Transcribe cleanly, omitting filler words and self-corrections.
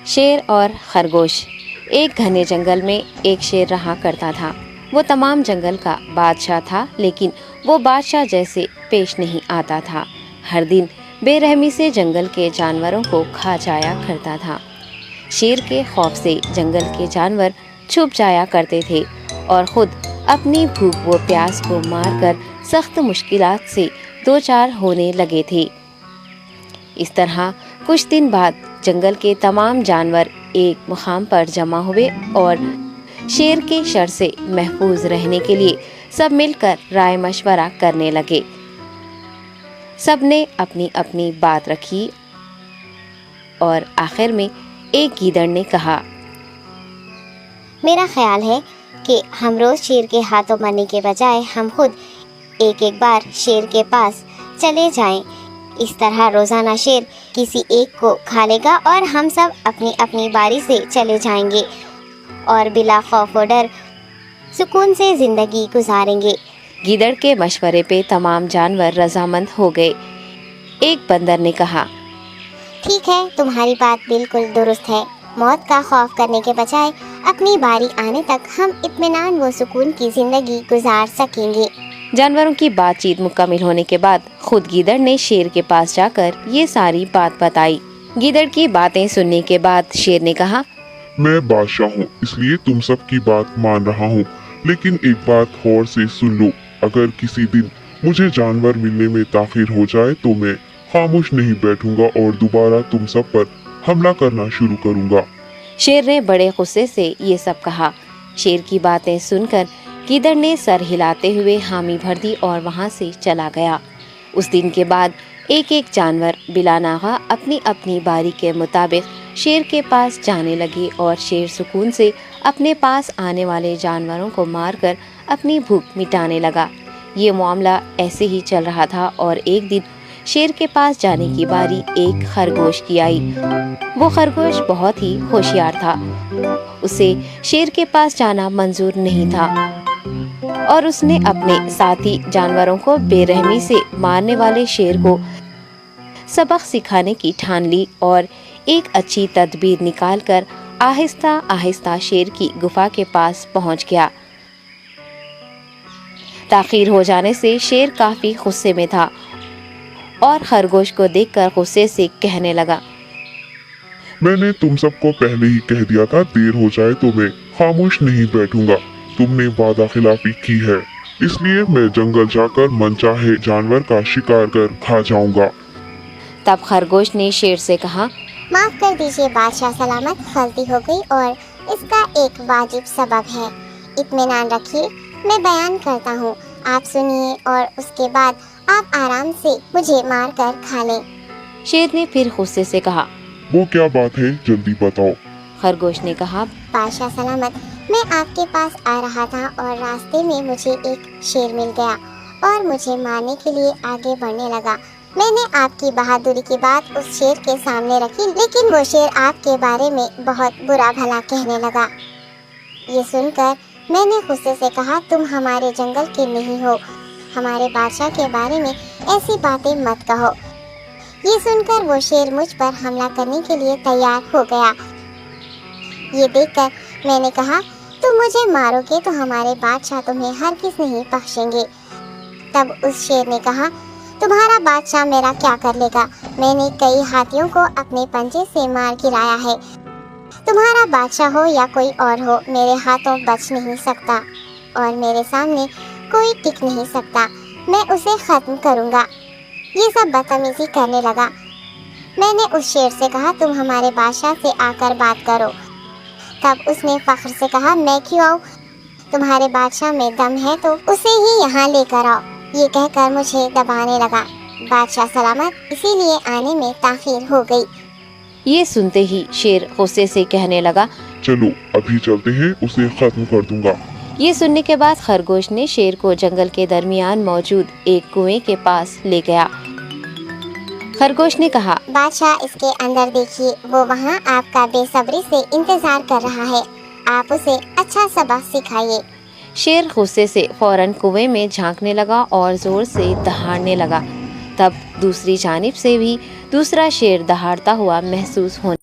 شیر اور خرگوش۔ ایک گھنے جنگل میں ایک شیر رہا کرتا تھا۔ وہ تمام جنگل کا بادشاہ تھا، لیکن وہ بادشاہ جیسے پیش نہیں آتا تھا۔ ہر دن بے رحمی سے جنگل کے جانوروں کو کھا جایا کرتا تھا۔ شیر کے خوف سے جنگل کے جانور چھپ جایا کرتے تھے اور خود اپنی بھوک و پیاس کو مار کر سخت مشکلات سے دوچار ہونے لگے تھے۔ اس طرح کچھ دن بعد جنگل کے تمام جانور ایک مقام پر جمع ہوئے اور شیر کے شر سے محفوظ رہنے کے لیے سب مل کر رائے مشورہ کرنے لگے۔ سب نے اپنی اپنی بات رکھی اور آخر میں ایک گیدڑ نے کہا، میرا خیال ہے کہ ہم روز شیر کے ہاتھوں مرنے کے بجائے ہم خود ایک بار شیر کے پاس چلے جائیں۔ اس طرح روزانہ شیر کسی ایک کو کھا لے گا اور ہم سب اپنی اپنی باری سے چلے جائیں گے اور بلا خوف و ڈر سکون سے زندگی گزاریں گے۔ گیدڑ کے مشورے پہ تمام جانور رضامند ہو گئے۔ ایک بندر نے کہا، ٹھیک ہے، تمہاری بات بالکل درست ہے۔ موت کا خوف کرنے کے بجائے اپنی باری آنے تک ہم اطمینان و سکون کی زندگی گزار سکیں گے۔ جانوروں کی بات چیت مکمل ہونے کے بعد خود گیدڑ نے شیر کے پاس جا کر یہ ساری بات بتائی۔ گیدڑ کی باتیں سننے کے بعد شیر نے کہا، میں بادشاہ ہوں، اس لیے تم سب کی بات مان رہا ہوں، لیکن ایک بات غور سے سن لو۔ اگر کسی دن مجھے جانور ملنے میں تاخیر ہو جائے تو میں خاموش نہیں بیٹھوں گا اور دوبارہ تم سب پر حملہ کرنا شروع کروں گا۔ شیر نے بڑے غصے سے یہ سب کہا۔ شیر کی باتیں سن کر گیدڑ نے سر ہلاتے ہوئے حامی بھر دی اور وہاں سے چلا گیا۔ اس دن کے بعد ایک ایک جانور بلا ناغہ اپنی اپنی باری کے مطابق شیر کے پاس جانے لگے اور شیر سکون سے اپنے پاس آنے والے جانوروں کو مار کر اپنی بھوک مٹانے لگا۔ یہ معاملہ ایسے ہی چل رہا تھا اور ایک دن شیر کے پاس جانے کی باری ایک خرگوش کی آئی۔ وہ خرگوش بہت ہی ہوشیار تھا۔ اسے شیر کے پاس جانا منظور نہیں تھا اور اس نے اپنے ساتھی جانوروں کو بے رحمی سے مارنے والے شیر کو سبق سکھانے کی ٹھان لی اور ایک اچھی تدبیر نکال کر آہستہ آہستہ شیر کی گفا کے پاس پہنچ گیا۔ تاخیر ہو جانے سے شیر کافی غصے میں تھا اور خرگوش کو دیکھ کر غصے سے کہنے لگا، میں نے تم سب کو پہلے ہی کہہ دیا تھا، دیر ہو جائے تو میں خاموش نہیں بیٹھوں گا۔ تم نے وعدہ خلافی کی ہے، اس لیے میں جنگل جا کر من چاہے جانور کا شکار کر کھا جاؤں گا۔ تب خرگوش نے شیر سے کہا، معاف کر دیجیے بادشاہ سلامت، غلطی ہو گئی اور اس کا ایک واجب سبب ہے۔ اطمینان رکھیے، میں بیان کرتا ہوں، آپ سنیے اور اس کے بعد آپ آرام سے مجھے مار کر کھا لیں۔ شیر نے پھر غصے سے کہا، وہ کیا بات ہے، جلدی بتاؤ۔ خرگوش نے کہا، بادشاہ سلامت، میں آپ کے پاس آ رہا تھا اور راستے میں مجھے ایک شیر مل گیا اور مجھے مارنے کے لیے آگے بڑھنے لگا۔ میں نے آپ کی بہادری کی بات اس شیر کے سامنے رکھی، لیکن وہ شیر آپ کے بارے میں بہت برا بھلا کہنے لگا۔ یہ سن کر میں نے غصے سے کہا، تم ہمارے جنگل کے نہیں ہو، ہمارے بادشاہ کے بارے میں ایسی باتیں مت کہو۔ یہ سن کر وہ شیر مجھ پر حملہ کرنے کے لیے تیار ہو گیا۔ یہ دیکھ کر میں نے کہا، تم مجھے مارو گے تو ہمارے بادشاہ تمہیں ہرگز نہیں بخشیں گے۔ تب اس شیر نے کہا، تمہارا بادشاہ میرا کیا کر لے گا؟ میں نے کئی ہاتھیوں کو اپنے پنجے سے مار گرایا ہے۔ تمہارا بادشاہ ہو یا کوئی اور ہو، میرے ہاتھوں بچ نہیں سکتا اور میرے سامنے کوئی ٹک نہیں سکتا۔ میں اسے ختم کروں گا۔ یہ سب بدتمیزی کرنے لگا۔ میں نے اس شیر سے کہا، تم ہمارے بادشاہ سے آ کر بات کرو۔ تب اس نے فخر سے کہا، میں کیوں آؤں؟ تمہارے بادشاہ میں دم ہے تو اسے ہی یہاں لے کر آؤ۔ یہ کہہ کر مجھے دبانے لگا۔ بادشاہ سلامت، اسی لیے آنے میں تاخیر ہو گئی۔ یہ سنتے ہی شیر غصے سے کہنے لگا، چلو ابھی چلتے ہیں، اسے ختم کر دوں گا۔ یہ سننے کے بعد خرگوش نے شیر کو جنگل کے درمیان موجود ایک کنویں کے پاس لے گیا۔ خرگوش نے کہا، بادشاہ، اس کے اندر دیکھیے، وہ وہاں آپ کا بے صبری سے انتظار کر رہا ہے، آپ اسے اچھا سبق سکھائیے۔ شیر غصے سے فوراً کنویں میں جھانکنے لگا اور زور سے دہاڑنے لگا۔ تب دوسری جانب سے بھی دوسرا شیر دہاڑتا ہوا محسوس ہونے